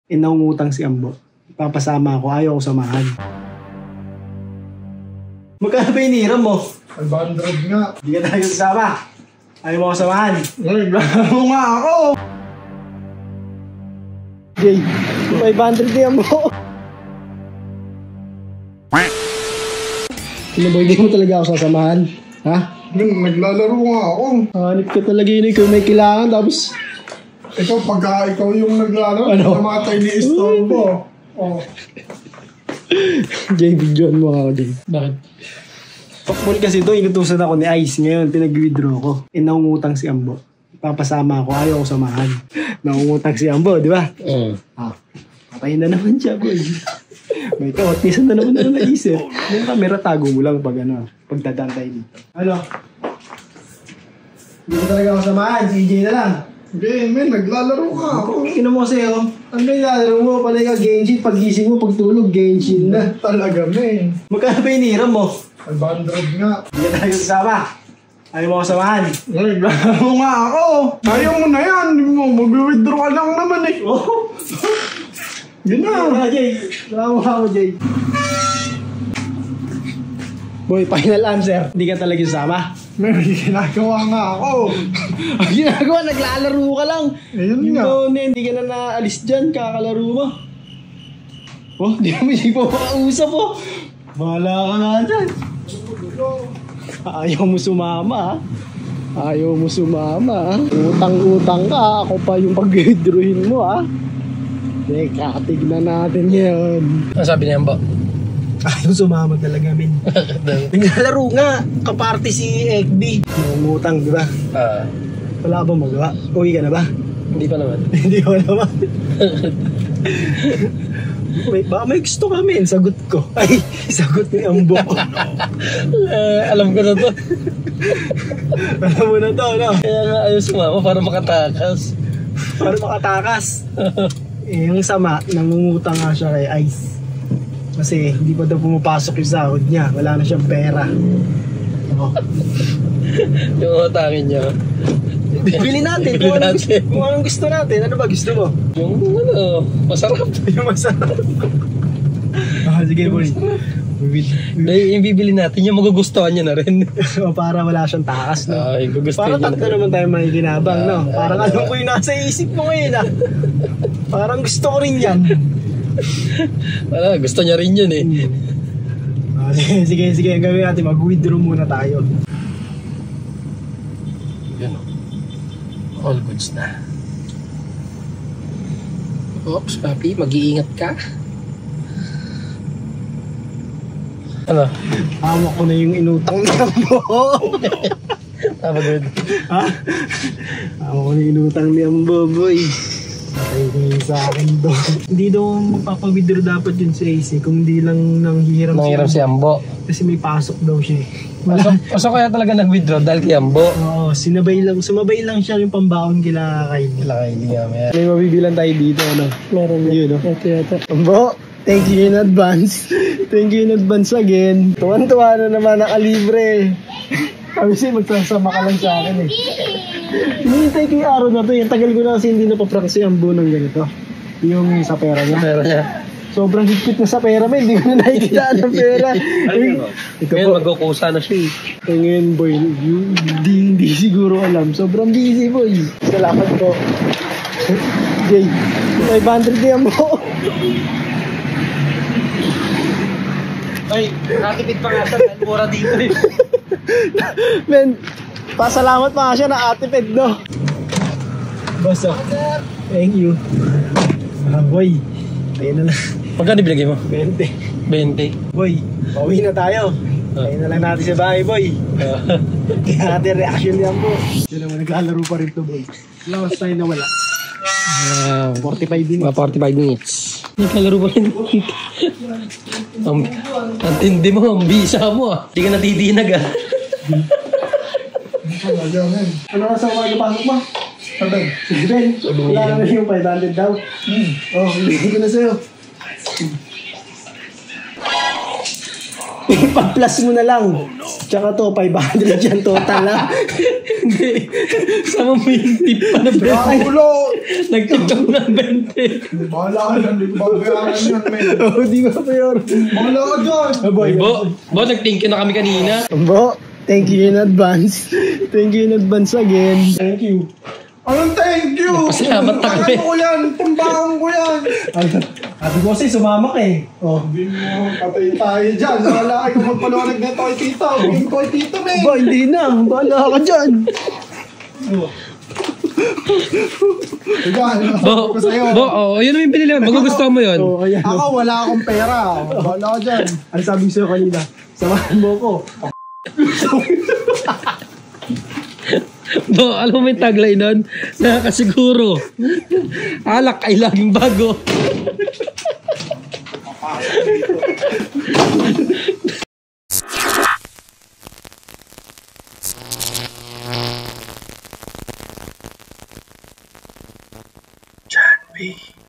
Nangungutang si Ambo. Papasama ako, ayaw ko samahan. Magkano ba iniram mo? 500 nga. Hindi ka tayo kasama. Ayaw mo ko samahan. Naglaro nga ako. Jay, 500 ni Ambo. Hindi mo talaga ako sasamahan. Ha? Naglalaro nga ako. Hanip ka talaga yun. Ikaw may kailangan tapos... Ikaw, pagka ikaw yung naglalaro, ano? namatay ni Estorbo. Oh. Jay, videoan mo ako, Jay. Bakit? Pakmul kasi ito, inutusan ako ni Ice. Ngayon, pinag-withdraw ko. Nangungutang si Ambo. Papasama ako, ayaw ko samahan. Nangungutang si Ambo, di ba? Patayin na naman siya, boy. May kaotisan na naman na naisip. Yung camera, tago mo lang pag pagdadaan tayo dito. Ano? Hindi ko talaga ako samahan, si EJ na lang. Hindi, men, naglalaro nga ako. Ino mo kasi, oh. Ano yung lalaro mo? Panay ka, Genshin. Pagising mo, pagtulog, Genshin na. Talaga, men. Magkano ba iniram mo? 500 nga. Hindi ka tayo kasama. Ayaw mo ko samahan. Naglalaro nga ako. Ayaw mo na yan. Mag-withdraw ka lang naman eh. Oh. Yun na. Jay. Salamat ako, Jay. Boy, final answer. Hindi ka talaga kasama. May ginagawa nga ako. Ang ginagawa, naglalaro ka lang. Ayun nga. Hindi ka na naalis dyan, kakalaro mo. Oh, di mo pa makausap, oh. Bahala ka nga dyan. Ayaw mo sumama, ha? Ayaw mo sumama, ha? Utang-utang ka, ako pa yung pag-withdrawin mo, ha? Teka, tignan natin ngayon. Ano sabi niya ba? Ayaw sumama talaga, min. Naglalaro nga, kaparty si Ekbi. Nangungutang, di ba? Wala ka ba magawa? Uwi ka na ba? Hindi pa naman. Hindi ko naman. Baka may gusto ka, men. Sagot ko. Ay, sagot ni Ambo. Alam ko na to. Alam mo na to, no? Kaya nga ayaw sumama para makatakas. Para makatakas. Yung sama, nangungutang nga siya kay Ice. Kasi hindi pa daw pumapasok yung sahod niya. Wala na siyang pera. Oh. Yung utangin niya. Bili natin. Kung anong gusto natin. Ano ba gusto mo? Yung masarap. Yung masarap. Sige, boy. Yung bibili natin, yung magugustuhan niya na rin. Para wala siyang takas, no? Yung parang tatlo naman tayo makikinabang, no? Parang alam ko yung nasa isip mo ngayon, ah. Parang gusto ko rin yan. Wala, gusto niya rin yun, eh. Sige. Ang gawin natin, mag-withdraw muna tayo. Yun, all goods na. Oops, papi, mag-iingat ka. Ano? Hawak ko na yung inutang na mo. Tama, good. Ha? Hawak ko na yung inutang ni Ambo, boy. Patay sa akin doon. Hindi daw magpapawithdraw dapat yun sa AC kung hindi lang nanghihiram si Ambo. Kasi may pasok daw siya. So kaya talaga nag-withdraw dahil kay Ambo? Oo, sumabay lang siya yung pambaon kila Kylie. May mabibilan tayo dito, ano? Meron yun, no? Ito. Ambo, thank you in advance. Thank you in advance again. Tuwan-tuwa na naman nakalibre. Kami siya magsasama ka lang sa akin, eh. Hinihintay ko yung araw na to. Yung tagal ko na kasi hindi napaprank si Ambo ng ganito. Yung sa pera niya. Sobrang higpit na sa pera, man. Hindi ko na nakikitaan ng pera. Ito ngayon po, magkukusa na siya, eh. ngayon, boy, hindi siguro alam. Sobrang busy, boy. Salamat po. Jay, 500 yan mo. Ay, nakitipid pa nga siya. Mura dito, eh. Men, pasalamat pa nga siya na atipid, no? Basta. Thank you. Boy, tayo na lang. Magkano binigay mo? 20. 20. Boy, pauwi na tayo. Tayo na lang natin sa bahay, boy. Kaya natin reaction niyan, po. Yun naman, naglalaro pa rin to, boy. Last time na wala. 45 din. 45 minutes. Naglalaro pa rin. Ang tindi mo, ang bisa mo, ah. Hindi ka natidinag, ah. Ano ka sa mga pasok mo? Sige, Ben. Wala na yung 500 daw. Oh, hindi ko na sa'yo. Pa-plus mo na lang. Tsaka to, 500 yan total ha. Hindi. Sama mo yung tip pa na 20. Ang ulo. Nag-tip ka mo ng 20. Bahala ka dyan. Di ba bayaran yan, men? Oo, di ba pa yun? Bahala ka dyan. Boy, Bo, nag-thank you na kami kanina. Bo, thank you in advance. Thank you in advance again. Thank you. Anong thank you? Pasalamat na kami. Ano ko yan? Pambahan ko yan. Ate Bossy, sumamak eh. Oh. Sabi mo, patay tayo dyan. Wala kayo magpaliwanag na toy tito. Yung toy tito, men. Ba, hindi na. Bahala ka dyan. Bo, yun naman yung pinili. Magugustuhan mo yun. Oh, ayan. Ako, wala akong pera. Bahala ka dyan. Ano sabi ko sa'yo kanina? Samahan mo ko. Bo, alam mo yung tagline nun? Nakakasiguro. Alak ay laging bago.